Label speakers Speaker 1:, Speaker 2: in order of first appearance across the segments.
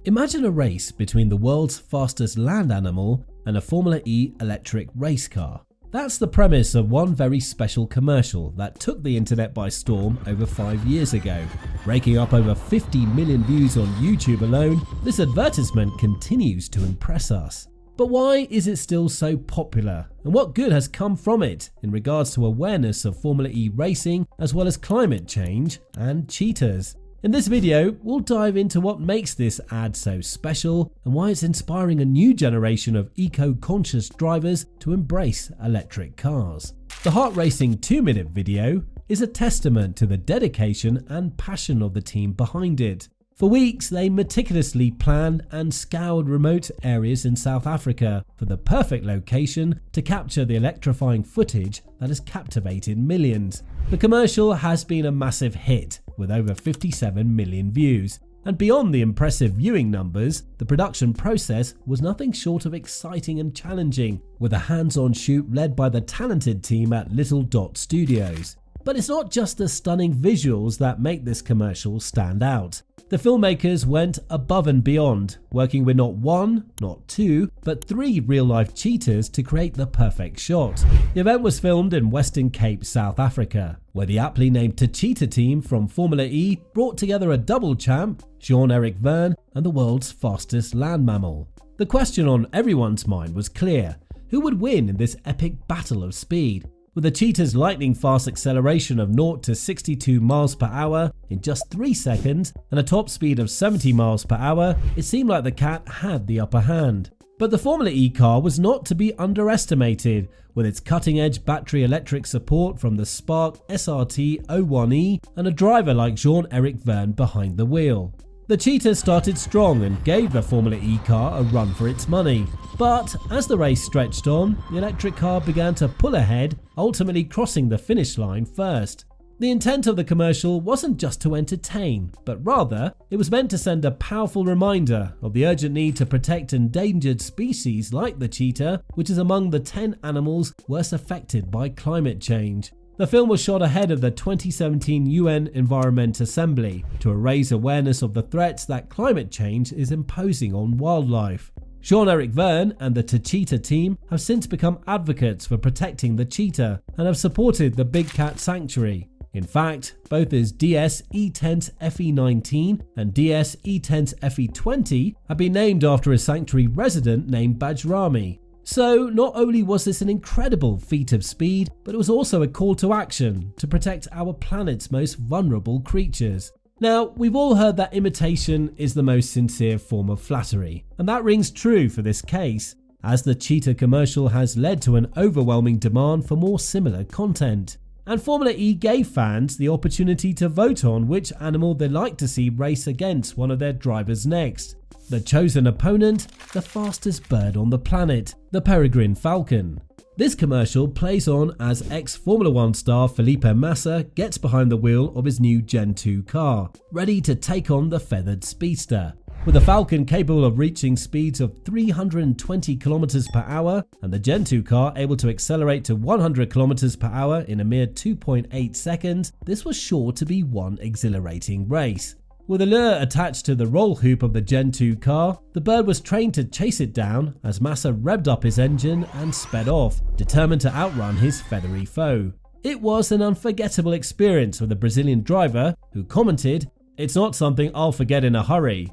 Speaker 1: Imagine a race between the world's fastest land animal and a Formula E electric race car. That's the premise of one very special commercial that took the internet by storm over 5 years ago. Raking up over 50 million views on YouTube alone, this advertisement continues to impress us. But why is it still so popular, and what good has come from it in regards to awareness of Formula E racing as well as climate change and cheetahs? In this video, we'll dive into what makes this ad so special and why it's inspiring a new generation of eco-conscious drivers to embrace electric cars. The heart racing 2-minute video is a testament to the dedication and passion of the team behind it. For weeks, they meticulously planned and scoured remote areas in South Africa for the perfect location to capture the electrifying footage that has captivated millions. The commercial has been a massive hit with over 57 million views. And beyond the impressive viewing numbers, the production process was nothing short of exciting and challenging, with a hands-on shoot led by the talented team at Little Dot Studios. But it's not just the stunning visuals that make this commercial stand out. The filmmakers went above and beyond, working with not one, not two, but 3 real-life cheetahs to create the perfect shot. The event was filmed in Western Cape, South Africa, where the aptly named Cheetah team from Formula E brought together a double champ, Jean-Eric Vergne, and the world's fastest land mammal. The question on everyone's mind was clear: who would win in this epic battle of speed? With the cheetah's lightning-fast acceleration of 0 to 62 miles per hour in just 3 seconds and a top speed of 70 miles per hour, it seemed like the cat had the upper hand. But the Formula E car was not to be underestimated, with its cutting-edge battery electric support from the Spark SRT-01E and a driver like Jean-Eric Vergne behind the wheel. The Cheetah started strong and gave the Formula E car a run for its money. But as the race stretched on, the electric car began to pull ahead, ultimately crossing the finish line first. The intent of the commercial wasn't just to entertain, but rather, it was meant to send a powerful reminder of the urgent need to protect endangered species like the cheetah, which is among the 10 animals worst affected by climate change. The film was shot ahead of the 2017 UN Environment Assembly to raise awareness of the threats that climate change is imposing on wildlife. Jean-Eric Vergne and the Cheetah team have since become advocates for protecting the cheetah and have supported the Big Cat Sanctuary. In fact, both his DS E-Tense FE19 and DS E-Tense FE20 have been named after a sanctuary resident named Bajrami. So not only was this an incredible feat of speed, but it was also a call to action to protect our planet's most vulnerable creatures. Now, we've all heard that imitation is the most sincere form of flattery, and that rings true for this case, as the Cheetah commercial has led to an overwhelming demand for more similar content. And Formula E gave fans the opportunity to vote on which animal they'd like to see race against one of their drivers next. The chosen opponent, the fastest bird on the planet, the peregrine falcon. This commercial plays on as ex-Formula 1 star Felipe Massa gets behind the wheel of his new Gen 2 car, ready to take on the feathered speedster. With the Falcon capable of reaching speeds of 320 km per hour and the Gen 2 car able to accelerate to 100 km per hour in a mere 2.8 seconds, this was sure to be one exhilarating race. With a lure attached to the roll hoop of the Gen 2 car, the bird was trained to chase it down as Massa revved up his engine and sped off, determined to outrun his feathery foe. It was an unforgettable experience for the Brazilian driver, who commented, "It's not something I'll forget in a hurry."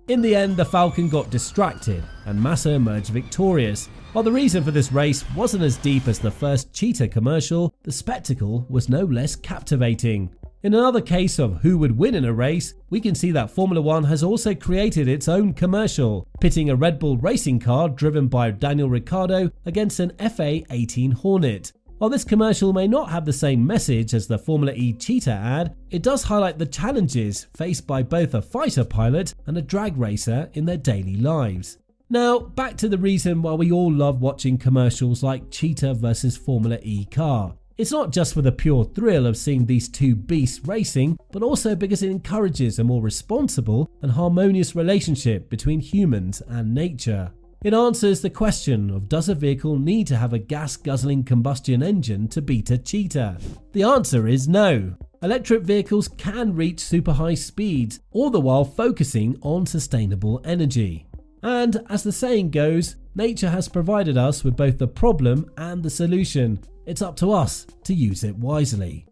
Speaker 1: In the end, the Falcon got distracted and Massa emerged victorious. While the reason for this race wasn't as deep as the first Cheetah commercial, the spectacle was no less captivating. In another case of who would win in a race, we can see that Formula 1 has also created its own commercial, pitting a Red Bull racing car driven by Daniel Ricciardo against an FA-18 Hornet. While this commercial may not have the same message as the Formula E Cheetah ad, it does highlight the challenges faced by both a fighter pilot and a drag racer in their daily lives. Now, back to the reason why we all love watching commercials like Cheetah vs Formula E car. It's not just for the pure thrill of seeing these two beasts racing, but also because it encourages a more responsible and harmonious relationship between humans and nature. It answers the question of, does a vehicle need to have a gas-guzzling combustion engine to beat a cheetah? The answer is no. electric vehicles can reach super high speeds, all the while focusing on sustainable energy. And as the saying goes, nature has provided us with both the problem and the solution. It's up to us to use it wisely.